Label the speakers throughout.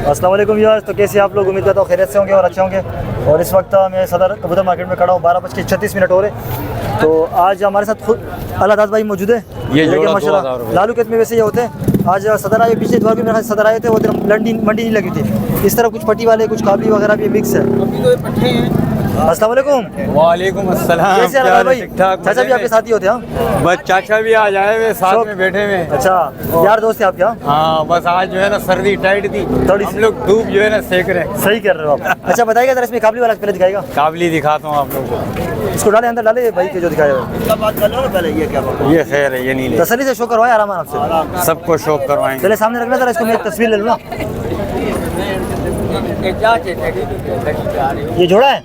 Speaker 1: अस्सलाम वालेकुम व्यूअर्स। तो कैसे आप लोग, उम्मीद करता हूँ खैरियत से होंगे और अच्छे होंगे। और इस वक्त मैं सदर कबूतर मार्केट में खड़ा हूँ, 12:36 हो रहे। तो आज हमारे साथ खुद अल्लाह भाई मौजूद है।
Speaker 2: ये
Speaker 1: माशाल्लाह लालू खेत में वैसे ये होते हैं। आज सदर आए, पिछले द्वार में सदर आए थे, वो मंडी नहीं लगी थी। इस तरह कुछ पट्टी वाले, कुछ काबली वगैरह भी मिक्स है। अस्सलाम वालेकुम।
Speaker 2: वालेकुम अस्सलाम।
Speaker 1: कैसे हैं भाई?
Speaker 2: ठीक ठाक।
Speaker 1: चाचा भी आपके साथ ही होते हैं?
Speaker 2: बस चाचा भी आ जाए वे साथ में बैठे हुए।
Speaker 1: अच्छा, यार दोस्त है आपके?
Speaker 2: हाँ, बस आज जो है ना सर्दी टाइट थी,
Speaker 1: थोड़ी
Speaker 2: हम लोग धूप जो है ना सेक रहे हैं।
Speaker 1: सही कर रहे हो आप। अच्छा बताइएगा जरा, इसमें काबली वाला पहले दिखाएगा।
Speaker 2: काबली दिखाता हूँ आप लोग को।
Speaker 1: इसको डाले अंदर, डाले भाई के जो दिखाया पहले। ये क्या बात?
Speaker 2: ये खैर है, ये नहीं ले।
Speaker 1: तसल्ली से शो करवाए आराम आपसे।
Speaker 2: सबको शौक करवाएंगे।
Speaker 1: पहले सामने रखना जरा, इसको मैं एक तस्वीर ले लूँ। ये जोड़ा है?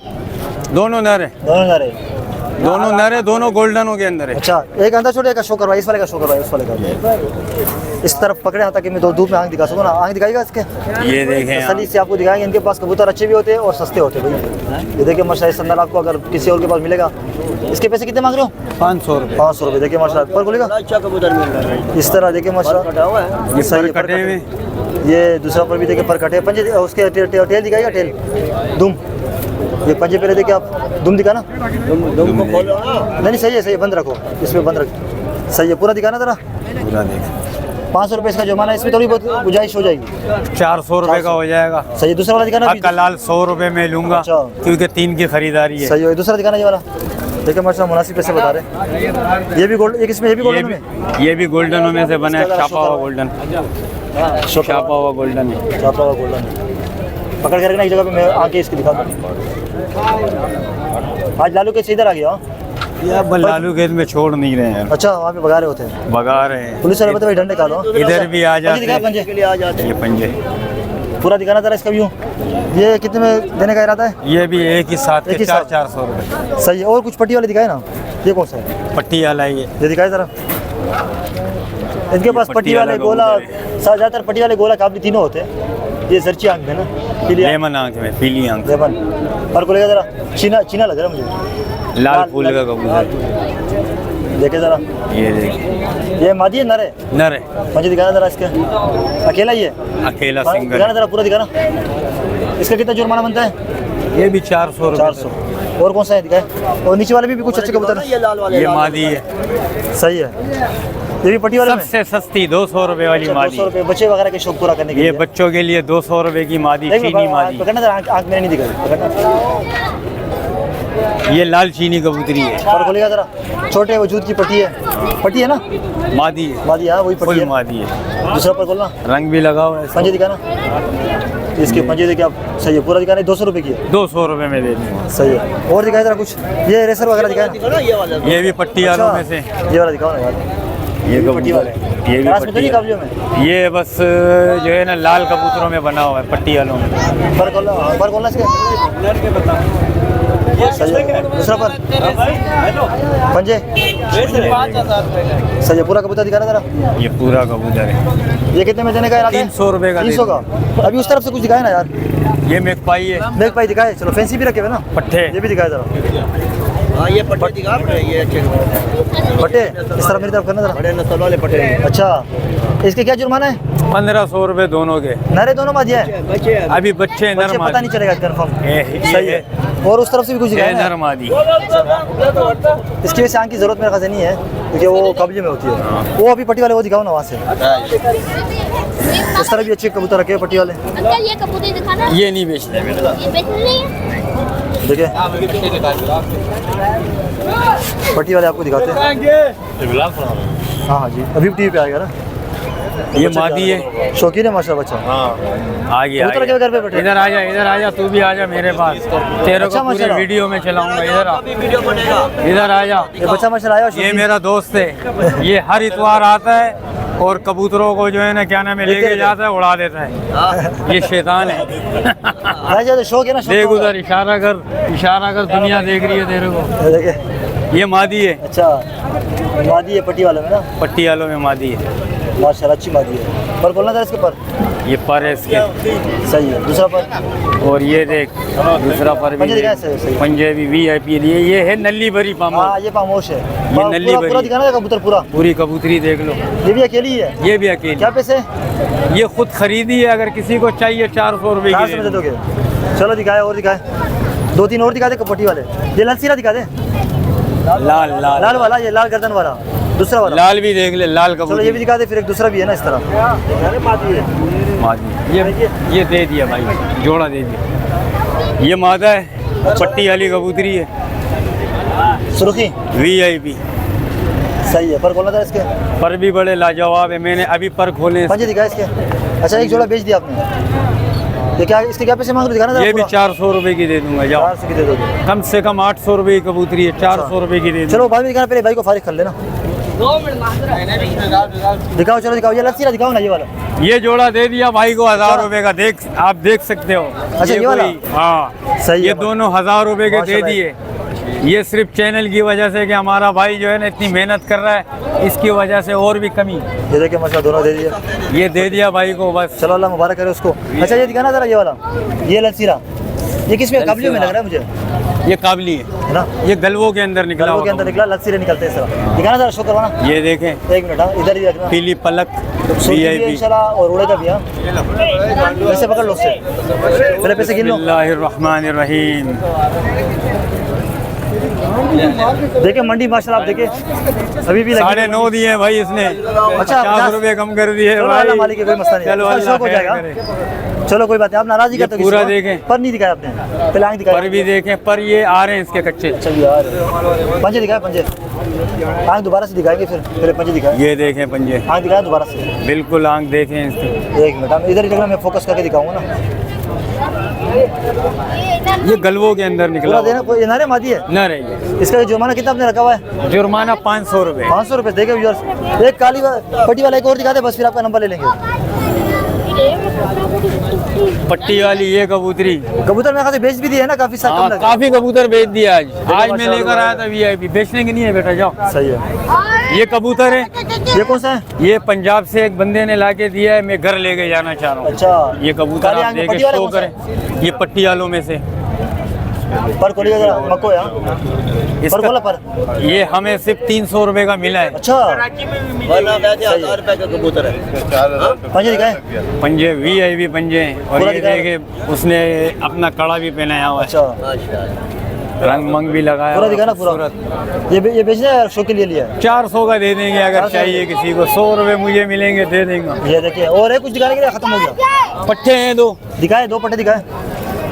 Speaker 2: दोनों नर है, दोनों नर है, दोनों गोल्डनों के अंदर है।
Speaker 1: अच्छा, एक अंदर छोटे का शो करवाए, इस वाले का शो करवाए, उस वाले का इस तरफ पकड़े यहाँ, ताकि मैं दो धूप में आंख दिखा सकूँ ना। आंख दिखाएगा इसके?
Speaker 2: ये देखें,
Speaker 1: तसल्ली से आपको दिखाएंगे। इनके पास कबूतर अच्छे भी होते हैं और सस्ते होते हैं भाई। ये देखिए माशाल्लाह, इस अंदर आपको अगर किसी और के पास मिलेगा। इसके पैसे कितने मांग रहे हो?
Speaker 2: 500 रुपये।
Speaker 1: 500 रुपये। देखिए माशाल्लाह, पर बोलेगा अच्छा कबूतर मिल रहा है इस तरह। देखिए माशाल्लाह,
Speaker 2: ये सही कटे हुए।
Speaker 1: ये दूसरा पर भी देखिए पर कटे पंजे। उसके टेल दिखाएगा, टेल दुम। ये पंजे पहले देखिए आप, दुम दिखाना। दुम को खोलो ना। नहीं सही है, सही है, बंद रखो, इसमें बंद रखो। सही है, पूरा दिखाना जरा।
Speaker 2: पूरा देख।
Speaker 1: 500 रुपये इसका जुर्माना है, इसमें थोड़ी बहुत गुंजाइश हो जाएगी।
Speaker 2: 400 रुपये का हो जाएगा।
Speaker 1: सही है, दूसरा वाला दिखाना।
Speaker 2: कलाल 100 रुपये में लूंगा, क्योंकि 3 की खरीदारी है।
Speaker 1: सही है, दूसरा दिखाना ये वाला। देखिए माशाल्लाह, मुनासिब पैसे बता रहे। ये भी गोल्ड, एक इसमें ये भी गोल्डन में,
Speaker 2: ये भी गोल्डनों में से बना है। छापा हुआ गोल्डन, छापा हुआ गोल्डन है।
Speaker 1: छापा हुआ गोल्डन पकड़ के रखना एक जगह पे, मैं आके इसकी दिखा दूँ। आज लालू के इधर आ गया।
Speaker 2: या लालू खेत में छोड़ नहीं रहे हैं।
Speaker 1: अच्छा, वहाँ पे भगा रहे होते हैं।
Speaker 2: भगा रहे हैं।
Speaker 1: पुलिस वाले बताओ डंडे का दो।
Speaker 2: इधर भी आ जाते हैं,
Speaker 1: पंजे के लिए आ जाते हैं।
Speaker 2: ये पंजे
Speaker 1: पूरा दिखाना जरा इसका व्यू। ये कितने में देने का इरादा है?
Speaker 2: ये भी एक ही साथ के 400 रुपये।
Speaker 1: सही है। और कुछ पट्टी वाले दिखाए ना। ये कौन सा है?
Speaker 2: पट्टी वाला ये
Speaker 1: दिखाए जरा। इनके पास पट्टी वाले गोला, ज़्यादातर पट्टी वाले गोला काबली तीनों होते हैं। ये जर्ची आंख में ना,
Speaker 2: लेमन आंख में, पीली आंख।
Speaker 1: लेमन पर बोलेगा जरा, चीना लग रहा है मुझे।
Speaker 2: लाल फूल का कबूतर।
Speaker 1: देखे जरा,
Speaker 2: ये देखिए,
Speaker 1: ये मादी है नर है?
Speaker 2: नर है।
Speaker 1: मुझे दिखाना जरा इसके। अकेला ही है?
Speaker 2: अकेला सिंगल।
Speaker 1: दिखाना जरा, पूरा दिखाना। इसका कितना जुर्माना बनता है?
Speaker 2: ये भी 400 रुपये।
Speaker 1: 400। और कौन सा है दिखाए? और नीचे वाले भी कुछ अच्छे कबूतर है।
Speaker 2: ये मादी है।
Speaker 1: सही है। ये भी पट्टी वाले
Speaker 2: सबसे सस्ती 200 रुपये वाली मादी।
Speaker 1: 200 रुपये बच्चे वगैरह के शौक पूरा करने के लिए।
Speaker 2: ये बच्चों के लिए 200 रुपये की मादी, चीनी मादी।
Speaker 1: पकड़ना जरा, आँख में नहीं दिखाई।
Speaker 2: ये लाल चीनी कबूतरी है।
Speaker 1: और बोलेगा जरा, छोटे वजूद की पट्टी है। पट्टी है ना?
Speaker 2: मादी है।
Speaker 1: मादी, हाँ वही पट्टी है।
Speaker 2: मादी है।
Speaker 1: दूसरा पर बोलना,
Speaker 2: रंग भी लगा हुआ है।
Speaker 1: पंजे दिखाना। इसके पंजे देखिए आप। सही है, पूरा दिखाना। 200 रुपये की है।
Speaker 2: 200 रुपये में दे दूँगा।
Speaker 1: सही है। और दिखाए जरा कुछ। ये रेसर वगैरह दिखाए ना।
Speaker 2: ये भी पट्टी वालों में से।
Speaker 1: ये वाला दिखाओ ना यार।
Speaker 2: ये पट्टी वाले, ये भी पट्टी
Speaker 1: में।
Speaker 2: ये बस जो है ना लाल कबूतरों में बना हुआ है, पट्टी वालों में।
Speaker 1: पर खोलना इसके। दूसरा पर पंजे। सही है, पूरा कबूतर दिखाना जरा।
Speaker 2: ये पूरा कबूतर है।
Speaker 1: ये कितने में देने का इरादा है?
Speaker 2: 300 रुपये का।
Speaker 1: 300 का। अभी उस तरफ से कुछ दिखाए ना यार।
Speaker 2: ये मैकपाई है।
Speaker 1: मैकपाई दिखाए। चलो, फैंसी भी रखे हुए ना
Speaker 2: पट्टे।
Speaker 1: ये भी दिखाए जरा। हाँ, ये पट्टे दिखा। ये अच्छे पट्टे इस तरफ मेरी तरफ करना जरा। बड़े नस्ल वाले पट्टे। अच्छा, इसके क्या जुर्माना है?
Speaker 2: 1500 रुपये दोनों के।
Speaker 1: नरे दोनों मादी है?
Speaker 2: अभी बच्चे नर मादी।
Speaker 1: पता नहीं चलेगा कंफर्म।
Speaker 2: सही है।
Speaker 1: और उस तरफ से भी कुछ दिखाया
Speaker 2: नर मादी।
Speaker 1: इसकी वजह से आंख की जरूरत मेरे ख्याल से नहीं है, क्योंकि वो कब्जे में होती है। वो अभी पट्टी वाले वो दिखाओ ना वहाँ से। इस तरह भी अच्छे कबूतर रखे पट्टी वाले।
Speaker 3: ये कबूतर दिखाना।
Speaker 2: ये नहीं बेचते।
Speaker 3: ये बेचने नहीं है।
Speaker 1: देखिए पट्टी वाले आपको दिखाते हैं। हाँ जी, अभी टीवी पे आएगा ना।
Speaker 2: ये मादी है।
Speaker 1: शौकीन है माशाल्लाह बच्चा।
Speaker 2: आ गया।
Speaker 1: घर पे बैठे।
Speaker 2: इधर आ जा, इधर आ जा, तू भी आ जा मेरे पास। तेरे को पूरे वीडियो में चलाऊंगा। इधर आ, इधर आ जा।
Speaker 1: ये बच्चा माशाल्लाह आया।
Speaker 2: ये मेरा दोस्त है। ये हर इतवार आता है और कबूतरों को जो है ना, क्या नाम है, लेके जाता है, उड़ा देता है। ये शैतान है।
Speaker 1: शौक है ना।
Speaker 2: देख उधर, इशारा कर, दुनिया देख रही है तेरे को। ये मादी है।
Speaker 1: अच्छा, मादी है पट्टी वालों में ना।
Speaker 2: पट्टी वालों में मादी है।
Speaker 1: माशाल्लाह अच्छी मादी है। पर बोलना था इसके पर।
Speaker 2: ये पर है इसके।
Speaker 1: सही है। दूसरा पर
Speaker 2: और ये देख दूसरा पर भी
Speaker 1: पंजे दिखाए,
Speaker 2: देख।
Speaker 1: सही।
Speaker 2: पंजे भी VIP लिए। ये है नल्ली भरी पामा।
Speaker 1: हाँ ये पामोश है।
Speaker 2: नल्ली
Speaker 1: पूरा
Speaker 2: बड़ी।
Speaker 1: पूरा दिखाना है कबूतर पूरा।
Speaker 2: पूरी कबूतरी देख लो।
Speaker 1: ये भी अकेली ही है।
Speaker 2: ये भी अकेली।
Speaker 1: क्या पैसे?
Speaker 2: ये खुद खरीदी है, अगर किसी को चाहिए 400 रुपए
Speaker 1: 400
Speaker 2: की
Speaker 1: में
Speaker 2: दे
Speaker 1: दे
Speaker 2: दूँ।
Speaker 1: दोगे? चलो दिखाए और दिखाए, 2-3 और दिखा दे कपटी वाले। ये लाल सीरा दिखा दे,
Speaker 2: लाल लाल
Speaker 1: लाल वाला, ये लाल गर्दन वाला, दूसरा वाला।
Speaker 2: लाल भी देख ले, लाल
Speaker 1: चलो ये
Speaker 2: कबूतरी।
Speaker 1: भी दिखा दे, फिर एक दूसरा भी है ना इस तरह।
Speaker 2: मादी ये दे दिया भाई, जोड़ा दे दिया। ये मादा है, पट्टी वाली कबूतरी है,
Speaker 1: सुर्खी
Speaker 2: VIP।
Speaker 1: सही है। पर खोलना था इसके,
Speaker 2: पर भी बड़े लाजवाब है। मैंने अभी पर खोले हैं।
Speaker 1: पंजे दिखाए इसके। अच्छा एक जोड़ा बेच दिया आपने। ये क्या, इसके क्या पैसे मांग रहे हो? दिखाना था
Speaker 2: ये भी 400 रुपए की दे दूंगा। जाओ,
Speaker 1: 400 की दे दोगे?
Speaker 2: कम से कम 800 रुपए की कबूतरी है, 400 रुपए की दे दूंगा।
Speaker 1: चलो भाई भी दिखाना, पहले भाई को फारिग कर लेना। दिखाओ, चलो दिखाओ, ये लस्सी दिखाओ ना, ये वाला।
Speaker 2: ये जोड़ा दे दिया भाई को 1000 रुपए का। देख आप देख सकते हो।
Speaker 1: अच्छा, ये वाला?
Speaker 2: हाँ
Speaker 1: सही है।
Speaker 2: ये दोनों 1000 रुपए के दे
Speaker 1: माशाल्लाह।
Speaker 2: दिए। ये सिर्फ चैनल की वजह से कि हमारा भाई जो है ना इतनी मेहनत कर रहा है, इसकी वजह से और भी कमी।
Speaker 1: ये देखिए माशाल्लाह, दोनों दे दिए।
Speaker 2: ये दे दिया भाई को बस।
Speaker 1: चलो अल्लाह मुबारक करे उसको। अच्छा ये दिखाना जरा, ये वाला, ये लसीरा, ये किस में काबलियों में लग रहा है मुझे,
Speaker 2: ये काबली
Speaker 1: है ना?
Speaker 2: ये गलवों के अंदर निकला
Speaker 1: गलवों के अंदर निकला, लसीरे निकलते हैं इस तरह। दिखाना जरा, शो करवाना।
Speaker 2: ये देखें,
Speaker 1: 1 मिनट, हाँ इधर ही रखना।
Speaker 2: पीली पलक
Speaker 1: सुर्खी भी है
Speaker 2: VIP।
Speaker 1: इंशाल्लाह, और उड़ेगा भी। हाँ पैसे पकड़ लो उससे, पहले पैसे गिन लो।
Speaker 2: बिस्मिल्लाहिर्रहमानिर्रहीम।
Speaker 1: देखिए मंडी माशाल्लाह, आप देखिए अभी भी लगी।
Speaker 2: 9.5 दिए हैं भाई इसने।
Speaker 1: अच्छा,
Speaker 2: 50 रुपए कम कर दिए
Speaker 1: चलो
Speaker 2: भाई।
Speaker 1: अल्लाह मालिक है, कोई मसला नहीं है।
Speaker 2: चलो
Speaker 1: उसका
Speaker 2: अल्लाह
Speaker 1: शौक हो
Speaker 2: खैर
Speaker 1: जाएगा।
Speaker 2: करे।
Speaker 1: चलो कोई बात नहीं, आप नाराजी
Speaker 2: ये
Speaker 1: करते हो
Speaker 2: पूरा
Speaker 1: किसी को?
Speaker 2: देखें।
Speaker 1: पर नहीं दिखाया आपने, पहले आंख दिखाया।
Speaker 2: पर भी देखें, पर ये आ रहे हैं इसके कच्चे।
Speaker 1: चलिए यार, पंजे दिखाए, पंजे। आंख दोबारा से दिखाएंगे, फिर पहले पंजे दिखाए।
Speaker 2: ये देखें पंजे,
Speaker 1: आंख दिखाए दोबारा से।
Speaker 2: बिल्कुल आंख देखें इसकी।
Speaker 1: 1 मिनट, हम इधर ही देखना, मैं फोकस करके दिखाऊंगा ना।
Speaker 2: ये गलवों के अंदर निकला
Speaker 1: पूरा देना, कोई नारे मादी है।
Speaker 2: न रही।
Speaker 1: इसका जुर्माना कितना आपने रखा हुआ है?
Speaker 2: जुर्माना 500 रुपए।
Speaker 1: 500 रुपये देखे व्यूअर्स। एक काली पट्टी वाला एक और दिखा दे, बस फिर आपका नंबर ले लेंगे।
Speaker 2: पट्टी वाली ये कबूतरी।
Speaker 1: कबूतर मेरे ख्याल से बेच भी दिए है ना, काफी
Speaker 2: हाँ,
Speaker 1: कम
Speaker 2: काफी कबूतर बेच दिया आज। आज मैं
Speaker 1: माशाल्लाह।
Speaker 2: लेकर आया था VIP। बेचने की नहीं है बेटा, जाओ।
Speaker 1: सही है।
Speaker 2: ये कबूतर है,
Speaker 1: ये कौन सा है?
Speaker 2: ये पंजाब से एक बंदे ने लाके दिया है, मैं घर लेके जाना चाह रहा हूँ।
Speaker 1: अच्छा,
Speaker 2: ये कबूतर
Speaker 1: काली
Speaker 2: आप
Speaker 1: आंख में
Speaker 2: देखे
Speaker 1: पट्टी वाला
Speaker 2: शो
Speaker 1: कौन सा
Speaker 2: करें। ये पट्टी वालों में से
Speaker 1: पर खोलिएगा जरा, मक्को है। हाँ? पर खोला पर।
Speaker 2: ये हमें सिर्फ 300 रुपए का मिला है।
Speaker 1: अच्छा,
Speaker 4: 1000 रुपए का कबूतर है।
Speaker 1: पंजे दिखाए।
Speaker 2: पंजे VIP पंजे हैं। और
Speaker 1: पूरा
Speaker 2: ये
Speaker 1: दिखाया।
Speaker 2: देखे उसने अपना कड़ा भी पहनाया हुआ है,
Speaker 1: अच्छा
Speaker 2: रंग मंग भी लगाया
Speaker 1: पूरा
Speaker 2: हुआ है,
Speaker 1: दिखाना पूरा।
Speaker 2: खूबसूरत।
Speaker 1: ये बेचना है, शो के लिए लिया है।
Speaker 2: 400 का दे देंगे अगर
Speaker 1: 400
Speaker 2: चाहिए किसी को। 100 रुपए मुझे मिलेंगे, दे देंगे।
Speaker 1: ये देखिए, और है कुछ दिखाने के लिए? खत्म हो गया।
Speaker 2: पट्टे हैं 2
Speaker 1: दिखाए, 2 पट्टे दिखाए।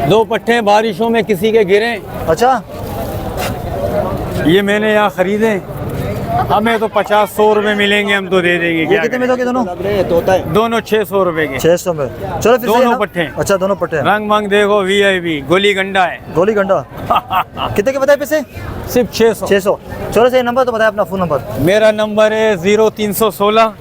Speaker 2: 2 पट्टे हैं, बारिशों में किसी के गिरे।
Speaker 1: अच्छा,
Speaker 2: ये मैंने यहाँ खरीदे, हमें तो 50-100 रुपए मिलेंगे, हम तो दे देंगे।
Speaker 1: ये
Speaker 2: क्या
Speaker 1: कितने में दोगे दोनों?
Speaker 4: तोता है।
Speaker 2: दोनों 600 रुपए के।
Speaker 1: 600 में। चलो फिर
Speaker 2: दोनों
Speaker 1: सही है ना?
Speaker 2: पट्टे।
Speaker 1: अच्छा, दोनों पट्टे हैं।
Speaker 2: रंग मंग देखो VIP। गोली गंडा है।
Speaker 1: गोली घंटा कितने के बताए पैसे?
Speaker 2: सिर्फ 600।
Speaker 1: 600। चलो सही, नंबर तो बताए अपना, फोन नंबर।
Speaker 2: मेरा नंबर है 0316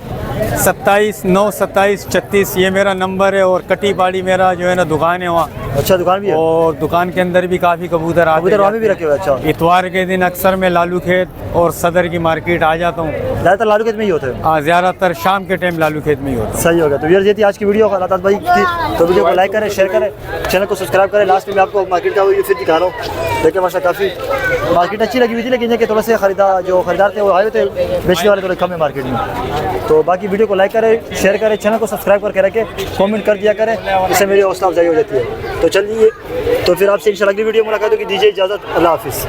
Speaker 2: 27 9 27 36। ये मेरा नंबर है। और कटी पाड़ी मेरा जो है ना दुकान है वहाँ।
Speaker 1: अच्छा, दुकान भी है।
Speaker 2: और दुकान के अंदर भी काफ़ी कबूतर आते
Speaker 1: कबूतर वहाँ भी
Speaker 2: जाते
Speaker 1: रखे हुए हैं। अच्छा,
Speaker 2: हैं। इतवार के दिन अक्सर मैं लालू खेत और सदर की मार्केट आ जाता हूँ।
Speaker 1: ज़्यादातर लालू खेत में ही होते हैं।
Speaker 2: हाँ, ज़्यादातर शाम के टाइम लालू खेत में ही होता है।
Speaker 1: सही हो गया। तो यार ये थी आज की वीडियो अल्लाह भाई की। तो वीडियो को लाइक करें, शेयर करें, चैनल को सब्सक्राइब करें। लास्ट में मैं आपको मार्केट का व्यू फिर दिखा रहा हूँ। देखिए माशा काफ़ी मार्केट अच्छी लगी हुई थी, लेकिन ये कि थोड़ा से खरीदार थे वो आए थे, बेचने वाले थोड़े कम है मार्केट में। तो बाकी वीडियो को लाइक करें, शेयर करें, चैनल को सब्सक्राइब करके रखें, कमेंट कर दिया करें, इससे मेरी हौसला अफजाई हो जाती है। तो चलिए, तो फिर आपसे इंशाल्लाह अगली वीडियो मुलाकात होगी। दीजिए इजाज़त, अल्लाह हाफिज़।